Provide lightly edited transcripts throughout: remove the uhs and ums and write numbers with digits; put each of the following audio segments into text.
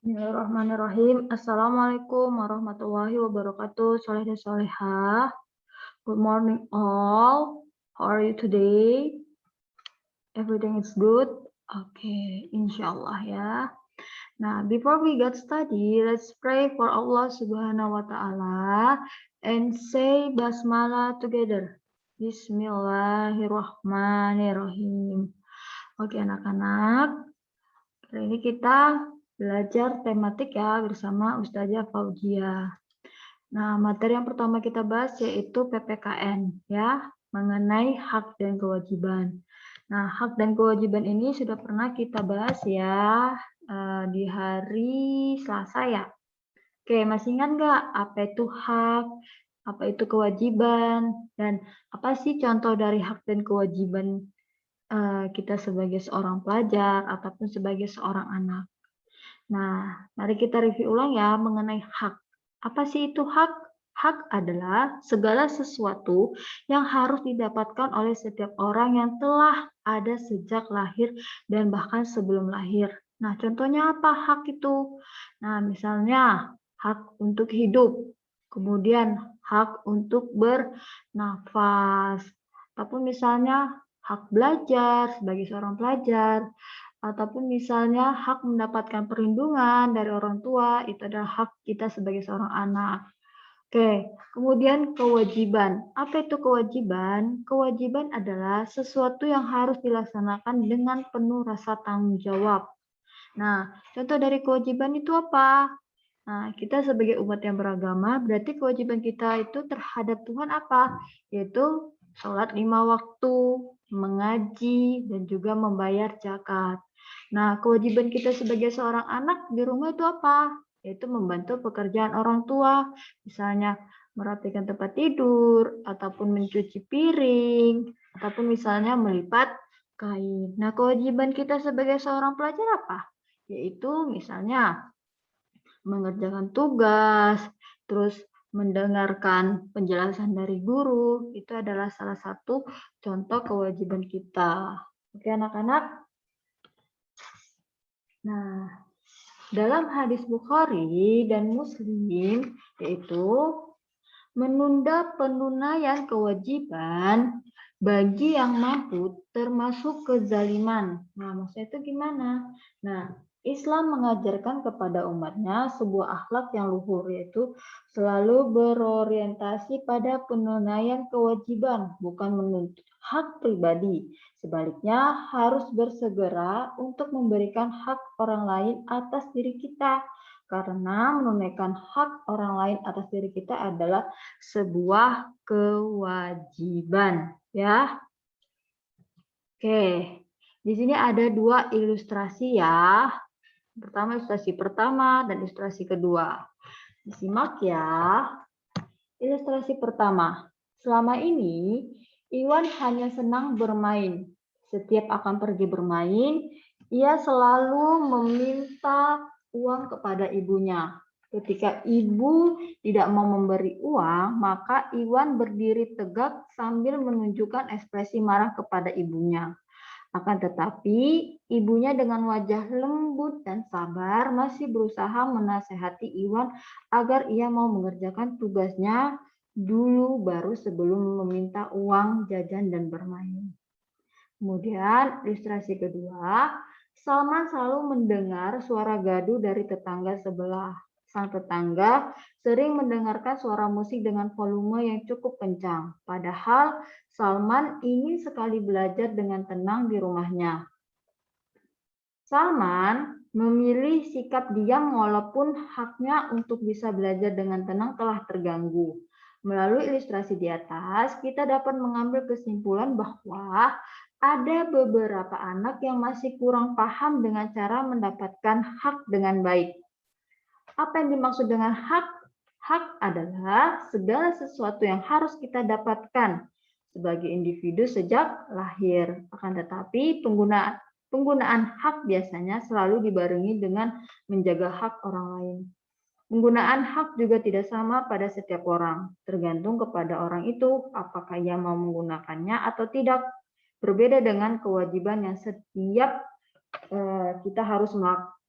Bismillahirrahmanirrahim. Assalamualaikum warahmatullahi wabarakatuh. Soleh dan solehah. Good morning all. How are you today? Everything is good? Okay, insyaallah ya. Nah, before we get study, let's pray for Allah Subhanahu wa Ta'ala and say basmalah together. Bismillahirrahmanirrahim. Oke, anak-anak. Kali ini kita belajar tematik ya bersama Ustazah Fauzia. Nah, materi yang pertama kita bahas yaitu PPKN ya, mengenai hak dan kewajiban. Nah, hak dan kewajiban ini sudah pernah kita bahas ya di hari Selasa ya. Oke, masih ingat nggak apa itu hak, apa itu kewajiban, dan apa sih contoh dari hak dan kewajiban kita sebagai seorang pelajar ataupun sebagai seorang anak? Nah, mari kita review ulang ya mengenai hak. Apa sih itu hak? Hak adalah segala sesuatu yang harus didapatkan oleh setiap orang yang telah ada sejak lahir dan bahkan sebelum lahir. Nah, contohnya apa hak itu? Nah, misalnya hak untuk hidup, kemudian hak untuk bernafas, ataupun misalnya hak belajar sebagai seorang pelajar, ataupun misalnya hak mendapatkan perlindungan dari orang tua, itu adalah hak kita sebagai seorang anak. Oke, kemudian kewajiban. Apa itu kewajiban? Kewajiban adalah sesuatu yang harus dilaksanakan dengan penuh rasa tanggung jawab. Nah, contoh dari kewajiban itu apa? Nah, kita sebagai umat yang beragama, berarti kewajiban kita itu terhadap Tuhan apa? Yaitu sholat 5 waktu, mengaji, dan juga membayar zakat. Nah, kewajiban kita sebagai seorang anak di rumah itu apa? Yaitu membantu pekerjaan orang tua, misalnya merapikan tempat tidur, ataupun mencuci piring, ataupun misalnya melipat kain. Nah, kewajiban kita sebagai seorang pelajar apa? Yaitu misalnya mengerjakan tugas, terus mendengarkan penjelasan dari guru, itu adalah salah satu contoh kewajiban kita. Oke anak-anak? Nah, dalam hadis Bukhari dan Muslim, yaitu menunda penunaian kewajiban bagi yang mampu termasuk kezaliman. Nah, maksudnya itu gimana? Nah, Islam mengajarkan kepada umatnya sebuah akhlak yang luhur, yaitu selalu berorientasi pada penunaian kewajiban, bukan menuntut hak pribadi. Sebaliknya, harus bersegera untuk memberikan hak orang lain atas diri kita. Karena menunaikan hak orang lain atas diri kita adalah sebuah kewajiban, ya. Oke, di sini ada dua ilustrasi ya. Pertama ilustrasi pertama dan ilustrasi kedua. Disimak ya. Ilustrasi pertama. Selama ini Iwan hanya senang bermain. Setiap akan pergi bermain, ia selalu meminta uang kepada ibunya. Ketika ibu tidak mau memberi uang, maka Iwan berdiri tegak sambil menunjukkan ekspresi marah kepada ibunya. Akan tetapi, ibunya dengan wajah lembut dan sabar masih berusaha menasehati Iwan agar ia mau mengerjakan tugasnya dulu baru sebelum meminta uang jajan dan bermain. Kemudian ilustrasi kedua, Salman selalu mendengar suara gaduh dari tetangga sebelah. Sang tetangga sering mendengarkan suara musik dengan volume yang cukup kencang. Padahal Salman ingin sekali belajar dengan tenang di rumahnya. Salman memilih sikap diam walaupun haknya untuk bisa belajar dengan tenang telah terganggu. Melalui ilustrasi di atas, kita dapat mengambil kesimpulan bahwa ada beberapa anak yang masih kurang paham dengan cara mendapatkan hak dengan baik. Apa yang dimaksud dengan hak? Hak adalah segala sesuatu yang harus kita dapatkan sebagai individu sejak lahir. Akan tetapi penggunaan hak biasanya selalu dibarengi dengan menjaga hak orang lain. Penggunaan hak juga tidak sama pada setiap orang, tergantung kepada orang itu apakah ia mau menggunakannya atau tidak. Berbeda dengan kewajiban yang setiap kita harus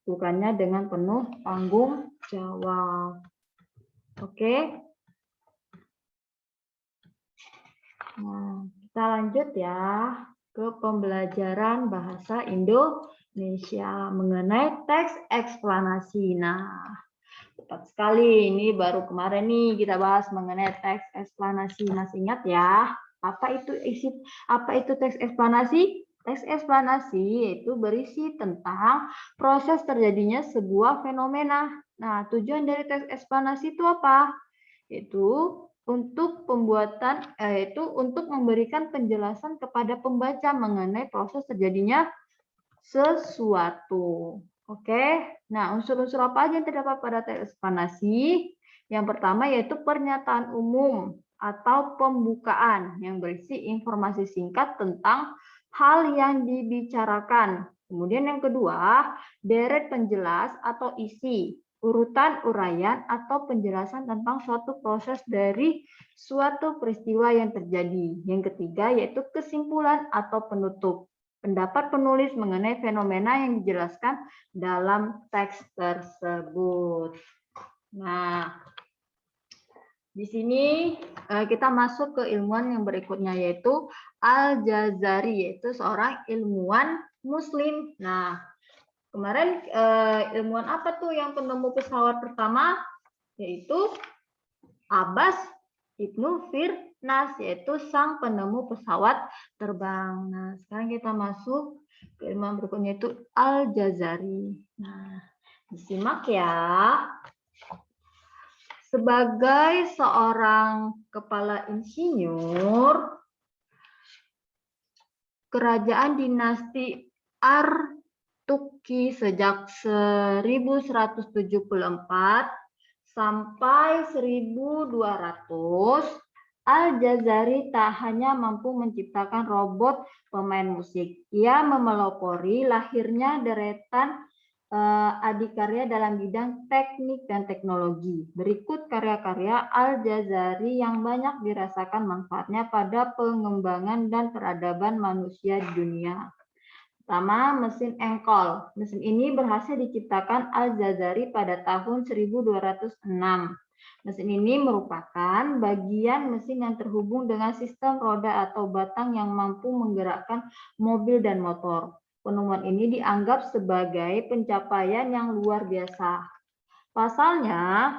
lakukannya dengan penuh tanggung jawab. Oke. Nah, kita lanjut ya ke pembelajaran bahasa Indonesia mengenai teks eksplanasi. Nah, tepat sekali. Ini baru kemarin nih kita bahas mengenai teks eksplanasi. Masih ingat ya? Apa itu teks eksplanasi? Teks eksplanasi yaitu berisi tentang proses terjadinya sebuah fenomena. Nah, tujuan dari teks eksplanasi itu apa? Itu untuk untuk memberikan penjelasan kepada pembaca mengenai proses terjadinya sesuatu. Oke. Nah, unsur-unsur apa aja yang terdapat pada teks eksplanasi? Yang pertama yaitu pernyataan umum atau pembukaan yang berisi informasi singkat tentang hal yang dibicarakan. Kemudian yang kedua, deret penjelas atau isi, urutan uraian atau penjelasan tentang suatu proses dari suatu peristiwa yang terjadi. Yang ketiga yaitu kesimpulan atau penutup, pendapat penulis mengenai fenomena yang dijelaskan dalam teks tersebut. Nah, di sini kita masuk ke ilmuwan yang berikutnya yaitu Al-Jazari, yaitu seorang ilmuwan Muslim. Nah, kemarin ilmuwan apa tuh yang penemu pesawat pertama? Yaitu Abbas Ibnu Firnas, yaitu sang penemu pesawat terbang. Nah, sekarang kita masuk ke ilmuwan berikutnya yaitu Al-Jazari. Nah, disimak ya. Sebagai seorang kepala insinyur, kerajaan dinasti Artuki sejak 1174 sampai 1200, Al-Jazari tak hanya mampu menciptakan robot pemain musik. Ia memelopori lahirnya deretan adikarya dalam bidang teknik dan teknologi. Berikut karya-karya Al-Jazari yang banyak dirasakan manfaatnya pada pengembangan dan peradaban manusia di dunia. Pertama, mesin engkol. Mesin ini berhasil diciptakan Al-Jazari pada tahun 1206. Mesin ini merupakan bagian mesin yang terhubung dengan sistem roda atau batang yang mampu menggerakkan mobil dan motor. Penemuan ini dianggap sebagai pencapaian yang luar biasa. Pasalnya,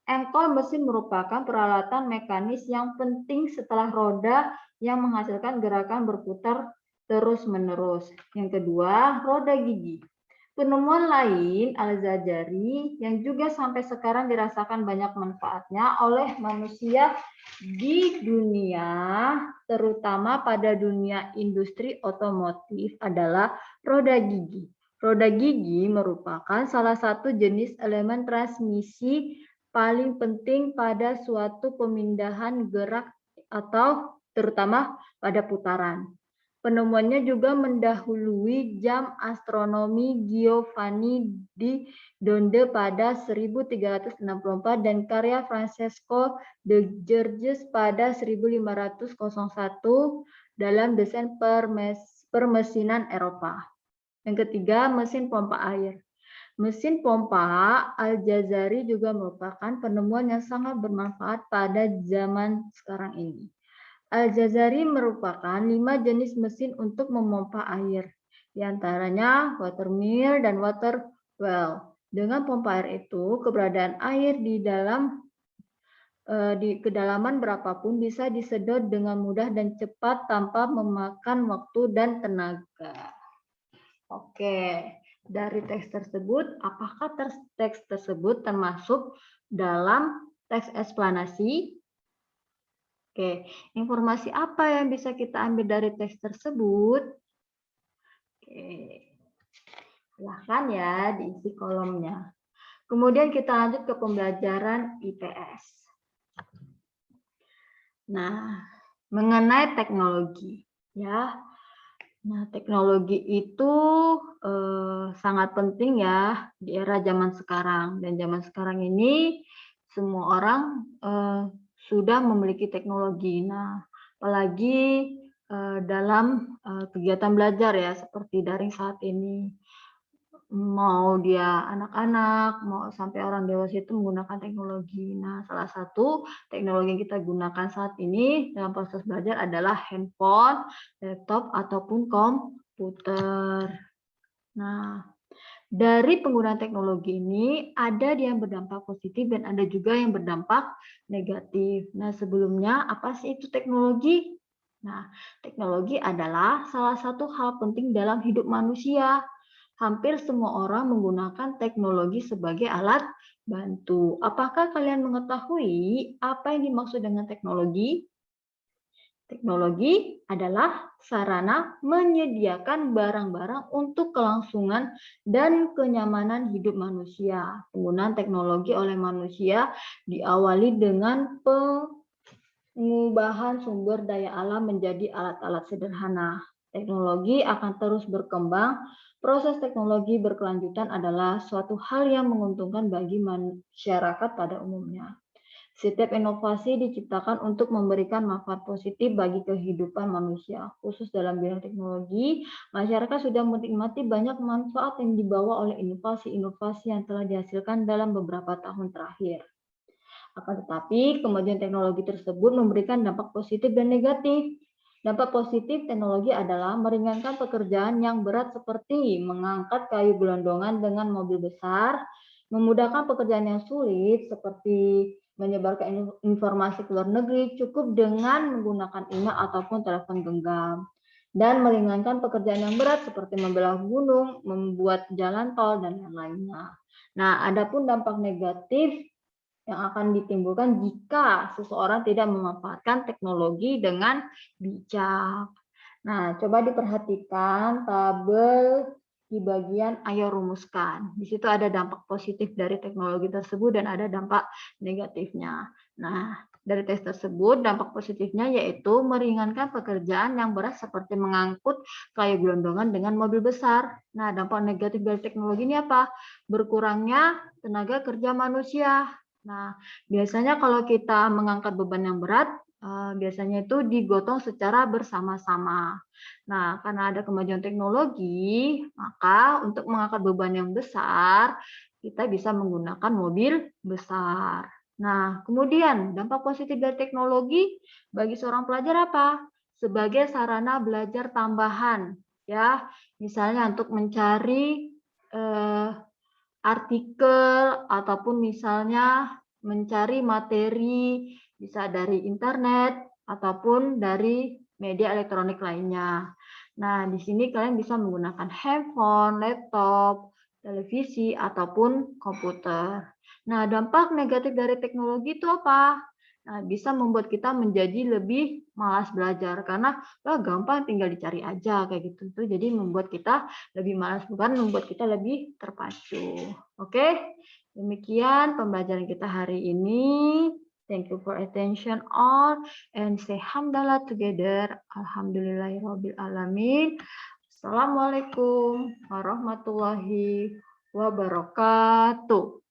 engkol mesin merupakan peralatan mekanis yang penting setelah roda yang menghasilkan gerakan berputar terus-menerus. Yang kedua, roda gigi. Penemuan lain Al-Jazari yang juga sampai sekarang dirasakan banyak manfaatnya oleh manusia di dunia, terutama pada dunia industri otomotif adalah roda gigi. Roda gigi merupakan salah satu jenis elemen transmisi paling penting pada suatu pemindahan gerak atau terutama pada putaran. Penemuannya juga mendahului jam astronomi Giovanni di Donde pada 1364 dan karya Francesco de Giorgis pada 1501 dalam desain permesinan Eropa. Yang ketiga, mesin pompa air. Mesin pompa Al-Jazari juga merupakan penemuan yang sangat bermanfaat pada zaman sekarang ini. Al-Jazari merupakan 5 jenis mesin untuk memompa air, di antaranya water mill dan water well. Dengan pompa air itu, keberadaan air di kedalaman berapapun bisa disedot dengan mudah dan cepat tanpa memakan waktu dan tenaga. Oke, dari teks tersebut, apakah teks tersebut termasuk dalam teks eksplanasi? Oke, informasi apa yang bisa kita ambil dari teks tersebut? Oke, silahkan ya diisi kolomnya. Kemudian kita lanjut ke pembelajaran IPS. Nah, mengenai teknologi, ya. Nah, teknologi itu sangat penting ya di era zaman sekarang. Dan zaman sekarang ini semua orang sudah memiliki teknologi. Nah, apalagi dalam kegiatan belajar ya seperti daring saat ini. mau dia anak-anak, mau sampai orang dewasa itu menggunakan teknologi. Nah, salah satu teknologi yang kita gunakan saat ini dalam proses belajar adalah handphone, laptop, ataupun komputer. Nah, dari penggunaan teknologi ini ada yang berdampak positif dan ada juga yang berdampak negatif. Nah, sebelumnya apa sih itu teknologi? Nah, teknologi adalah salah satu hal penting dalam hidup manusia. Hampir semua orang menggunakan teknologi sebagai alat bantu. Apakah kalian mengetahui apa yang dimaksud dengan teknologi? Teknologi adalah sarana menyediakan barang-barang untuk kelangsungan dan kenyamanan hidup manusia. Penggunaan teknologi oleh manusia diawali dengan pengubahan sumber daya alam menjadi alat-alat sederhana. Teknologi akan terus berkembang. Proses teknologi berkelanjutan adalah suatu hal yang menguntungkan bagi masyarakat pada umumnya. Setiap inovasi diciptakan untuk memberikan manfaat positif bagi kehidupan manusia. Khusus dalam bidang teknologi, masyarakat sudah menikmati banyak manfaat yang dibawa oleh inovasi-inovasi yang telah dihasilkan dalam beberapa tahun terakhir. Akan tetapi, kemajuan teknologi tersebut memberikan dampak positif dan negatif. Dampak positif teknologi adalah meringankan pekerjaan yang berat seperti mengangkat kayu gelondongan dengan mobil besar, memudahkan pekerjaan yang sulit seperti menyebarkan informasi ke luar negeri cukup dengan menggunakan email ataupun telepon genggam, dan meringankan pekerjaan yang berat seperti membelah gunung, membuat jalan tol, dan lain-lainnya. Nah, adapun dampak negatif yang akan ditimbulkan jika seseorang tidak memanfaatkan teknologi dengan bijak. Nah, coba diperhatikan tabel di bagian ayo rumuskan. Di situ ada dampak positif dari teknologi tersebut dan ada dampak negatifnya. Nah, dari tes tersebut dampak positifnya yaitu meringankan pekerjaan yang berat seperti mengangkut kayu gelondongan dengan mobil besar. Nah, dampak negatif dari teknologi ini apa? Berkurangnya tenaga kerja manusia. Nah, biasanya kalau kita mengangkat beban yang berat, biasanya itu digotong secara bersama-sama. Nah, karena ada kemajuan teknologi, maka untuk mengangkat beban yang besar, kita bisa menggunakan mobil besar. Nah, kemudian dampak positif dari teknologi bagi seorang pelajar apa? Sebagai sarana belajar tambahan, ya, misalnya untuk mencari eh, artikel ataupun misalnya mencari materi bisa dari internet ataupun dari media elektronik lainnya. Nah, di sini kalian bisa menggunakan handphone, laptop, televisi, ataupun komputer. Nah, dampak negatif dari teknologi itu apa? Nah, bisa membuat kita menjadi lebih malas belajar karena gampang tinggal dicari aja kayak gitu. Tuh jadi membuat kita lebih malas, bukan membuat kita lebih terpacu. Oke, demikian pembelajaran kita hari ini. Thank you for attention all and say hamdalah together. Alhamdulillahirabbil alamin. Assalamualaikum warahmatullahi wabarakatuh.